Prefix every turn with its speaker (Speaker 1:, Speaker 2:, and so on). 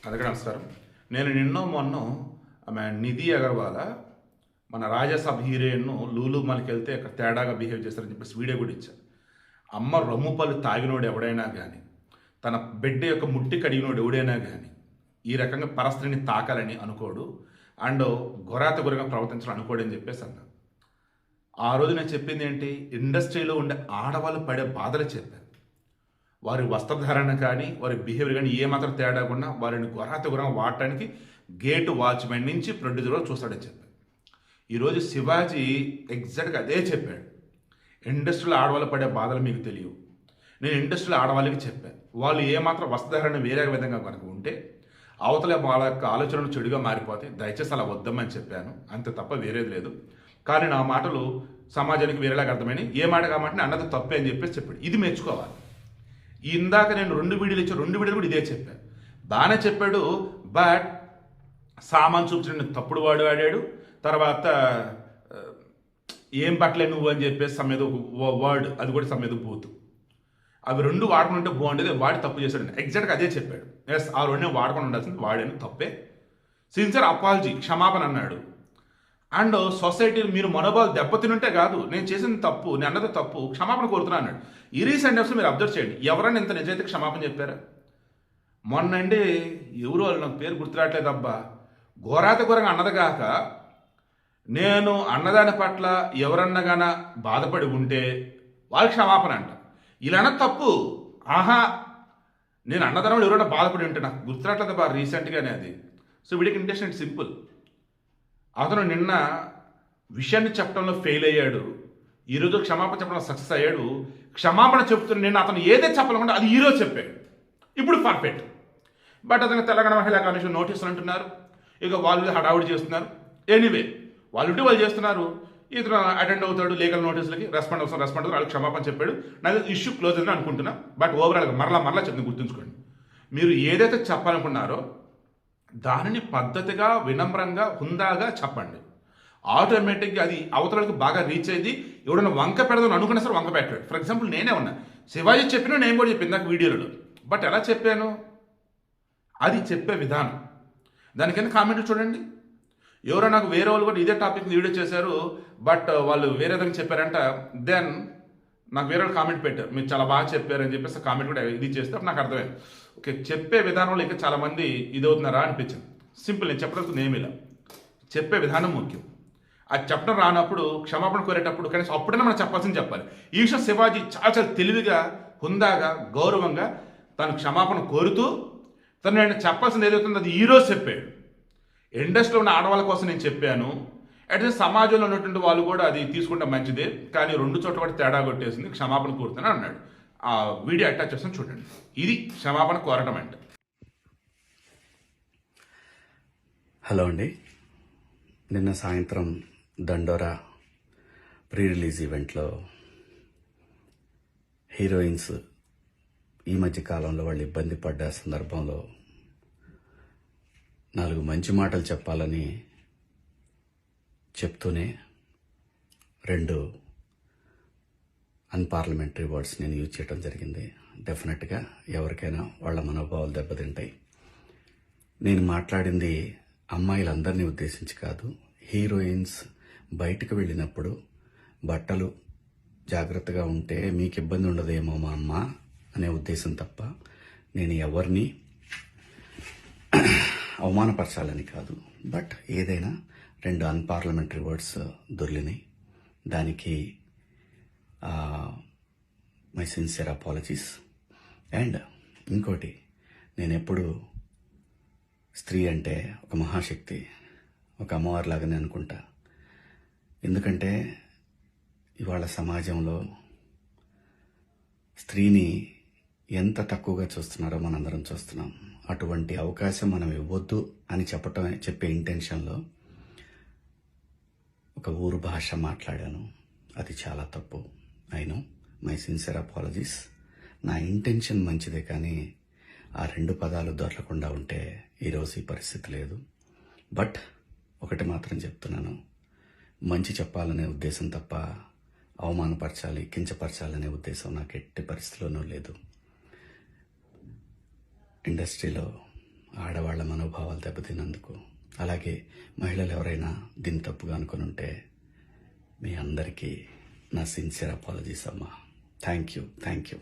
Speaker 1: అందరికీ నమస్కారం. నేను నిన్నో మొన్నో ఆమె నిధి అగర్వాల మన రాజాసాబ్ హీరోయిన్ను లూలు మాల్కి వెళ్తే అక్కడ తేడాగా బిహేవ్ చేస్తారని చెప్పేసి వీడియో కూడా ఇచ్చాను. అమ్మ రొమ్ము పళ్ళు తాగినోడు ఎవడైనా కానీ, తన బిడ్డ యొక్క ముట్టి కడిగినోడు ఎవడైనా కానీ ఈ రకంగా పరస్త్రీని తాకాలని అనుకోడు, అండ్ గొరాత గురగా ప్రవర్తించాలని అనుకోడు అని చెప్పేసి అన్నా. ఆ రోజు నేను చెప్పింది ఏంటి, ఇండస్ట్రీలో ఉండే ఆడవాళ్ళు పడే బాధలు చెప్పాను. వారి వస్త్రధారణ కానీ వారి బిహేవియర్ కానీ ఏమాత్రం తేడా ఉన్నా వారిని గురంగా వాడటానికి గేటు వాచ్మెన్ నుంచి ప్రొడ్యూసర్ చూస్తాడని చెప్పాడు. ఈరోజు శివాజీ ఎగ్జాక్ట్గా అదే చెప్పాడు. ఇండస్ట్రీలో ఆడవాళ్ళు పడే బాధలు మీకు తెలియవు, నేను ఇండస్ట్రీలో ఆడవాళ్ళకి చెప్పాను. వాళ్ళు ఏమాత్రం వస్త్రధారణ వేరే విధంగా కనుక ఉంటే అవతల వాళ్ళ యొక్క ఆలోచనలు చెడుగా మారిపోతాయి, దయచేసి అలా వద్దామని చెప్పాను, అంతే తప్ప వేరేది లేదు. కానీ నా మాటలు సమాజానికి వేరేలాగా అర్థమైనవి. ఏ మాట కాబట్టి అన్నది తప్పే అని చెప్పేసి చెప్పాడు. ఇది మెచ్చుకోవాలి. ఇందాక నేను 2 వీడియోలు ఇచ్చాను, 2 వీడియోలు కూడా ఇదే చెప్పాను. బాగానే చెప్పాడు, బట్ సామాన్ చూపించిన తప్పుడు వాడాడు. తర్వాత ఏం పట్టలే నువ్వు అని చెప్పేసి సమ్మేద వర్డ్, అది కూడా సమ్మేద బూత్, అవి 2 వాడుకుంటే బాగుండేది, వాడి తప్పు చేశాడు. ఎగ్జాక్ట్గా అదే చెప్పాడు. ఎస్, ఆ 2 వాడుకొని ఉండాల్సింది, వాడాను తప్పే, సిన్సియర్ అపాలజీ, క్షమాపణ అన్నాడు. అండ్ సొసైటీ మీరు మనోభావాలు దెబ్బతినుంటే కాదు, నేను చేసిన తప్పు, నేను అన్నది తప్పు, క్షమాపణ కోరుతున్నా అన్నాడు. ఈ రీసెంట్ డేస్లో మీరు అబ్జర్వ్ చేయండి, ఎవరైనా ఇంత నిజాయితీ క్షమాపణ చెప్పారా? మొన్నండి ఎవరు వాళ్ళు, నాకు పేరు గుర్తురావట్లేదు అబ్బా, ఘోరంగా అన్నదిగాక నేను అన్నదాని పట్ల ఎవరన్నగాన బాధపడి ఉంటే వాళ్ళకి క్షమాపణ అంట. ఇలా అన్నది తప్పు. ఆహా, నేను అన్నదానం ఎవరైనా బాధపడి ఉంటే నాకు గుర్తురావట్లేదు అబ్బా రీసెంట్గానే అది. సో వీడికి ఇంటెన్షన్ సింపుల్. అతను నిన్న విషయాన్ని చెప్పడంలో ఫెయిల్ అయ్యాడు, ఈరోజు క్షమాపణ చెప్పడంలో సక్సెస్ అయ్యాడు. క్షమాపణ చెప్తున్న నిన్న అతను ఏదైతే చెప్పాలనుకుంటే అది ఈరోజు చెప్పాడు, ఇప్పుడు పర్ఫెక్ట్. బట్ అతను తెలంగాణ మహిళా కమిషన్ నోటీసులు అంటున్నారు, ఇక వాళ్ళు హడావుడి చేస్తున్నారు. ఎనీవే, వాళ్ళు చేస్తున్నారు, ఇతను అటెండ్ అవుతాడు లీగల్ నోటీసులకి, రెస్పాండ్ అవుతాడు, వాళ్ళు క్షమాపణ చెప్పాడు, నాకు ఇష్యూ క్లోజ్ అని అనుకుంటున్నా. బట్ ఓవరాల్గా మరలా చెప్తుంది, గుర్తుంచుకోండి, మీరు ఏదైతే చెప్పాలనుకున్నారో దానిని పద్ధతిగా, వినమ్రంగా, హుందాగా చెప్పండి. ఆటోమేటిక్గా అది అవతలకి బాగా రీచ్ అయ్యింది. ఎవడన్నా వంక పెడదాం అనుకున్నా సరే వంక పెట్టాడు. ఫర్ ఎగ్జాంపుల్ నేనే ఉన్నా, శివాజీ చెప్పినా నేను కూడా చెప్పింది నాకు వీడియోలో. బట్ ఎలా చెప్పాను, అది చెప్పే విధానం. దానికైనా కామెంట్లు చూడండి. ఎవరో నాకు వేరే వాళ్ళు కూడా ఇదే టాపిక్ వీడియో చేశారు, బట్ వాళ్ళు వేరే విధంగా చెప్పారంట. దెన్ నాకు వేరే వాళ్ళు కామెంట్ పెట్టారు, మీరు చాలా బాగా చెప్పారని చెప్పేసి కామెంట్ కూడా ఇది చేస్తే నాకు అర్థమైంది. ఓకే, చెప్పే విధానంలో ఇంకా చాలామంది ఇది అవుతున్నారా అనిపించింది. సింపుల్, నేను చెప్పడానికి నేమిలా, చెప్పే విధానం ముఖ్యం. అది చెప్పడం రానప్పుడు క్షమాపణ కోరేటప్పుడు కనీసం అప్పుడైనా మనం చెప్పాల్సింది చెప్పాలి. ఈ విషయం శివాజీ చాలా తెలివిగా, హుందాగా, గౌరవంగా తను క్షమాపణ కోరుతూ తను నేను చెప్పాల్సింది ఏదవుతుందో అది ఈరోజు చెప్పాడు. ఇండస్ట్రీలో ఉన్న ఆడవాళ్ళ కోసం నేను చెప్పాను, అట్లే సమాజంలో ఉన్నటువంటి వాళ్ళు కూడా అది తీసుకుంటే మంచిదే, కానీ 2 చోట్ల కూడా తేడా కొట్టేసింది, క్షమాపణ కోరుతాను అన్నాడు. ఆ వీడియో అటాచ్ చేస్తాను చూడండి. ఇది క్షమాపణ కోరటం అంటే.
Speaker 2: హలో అండి, నిన్న సాయంత్రం దండోరా ప్రీ రిలీజ్ ఈవెంట్లో హీరోయిన్స్ ఈ మధ్య కాలంలో వాళ్ళు ఇబ్బంది పడ్డ సందర్భంలో 4 మంచి మాటలు చెప్పాలని చెప్తూనే 2 అన్పార్లమెంటరీ వర్డ్స్ నేను యూజ్ చేయడం జరిగింది. డెఫినెట్గా ఎవరికైనా వాళ్ళ మనోభావాలు దెబ్బతింటాయి. నేను మాట్లాడింది అమ్మాయిలందరినీ ఉద్దేశించి కాదు, హీరోయిన్స్ బయటకు వెళ్ళినప్పుడు బట్టలు జాగ్రత్తగా ఉంటే మీకు ఇబ్బంది ఉండదేమో మా అమ్మ అనే ఉద్దేశం తప్ప నేను ఎవరిని అవమానపరచాలని కాదు. బట్ ఏదైనా 2 అన్పార్లమెంటరీ వర్డ్స్ దొర్లినాయి. దానికి మై సిన్సియర్ అపాలజీస్. అండ్ ఇంకోటి, నేను ఎప్పుడు స్త్రీ అంటే ఒక మహాశక్తి, ఒక అమ్మవారిలాగానే అనుకుంటా. ఎందుకంటే ఇవాళ సమాజంలో స్త్రీని ఎంత తక్కువగా చూస్తున్నారో మనందరం చూస్తున్నాం. అటువంటి అవకాశం మనం ఇవ్వద్దు అని చెప్పే ఇంటెన్షన్లో ఒక ఊరు భాష మాట్లాడాను. అది చాలా తప్పు. I know, my sincere apologies. నా ఇంటెన్షన్ మంచిదే, కానీ ఆ 2 పదాలు దొరకకుండా ఉంటే ఈరోజు ఈ పరిస్థితి లేదు. బట్ ఒకటి మాత్రం చెప్తున్నాను, మంచి చెప్పాలనే ఉద్దేశం తప్ప అవమానపరచాలి, కించపరచాలనే ఉద్దేశం నాకు ఎట్టి పరిస్థితిలోనూ లేదు. ఇండస్ట్రీలో ఆడవాళ్ల మనోభావాలు దెబ్బతిన్నందుకు, అలాగే మహిళలు ఎవరైనా దీన్ని తప్పుగా అనుకుని ఉంటే మీ అందరికీ నా సిన్సియర్ అపాలజీస్ అమ్మా. Thank you.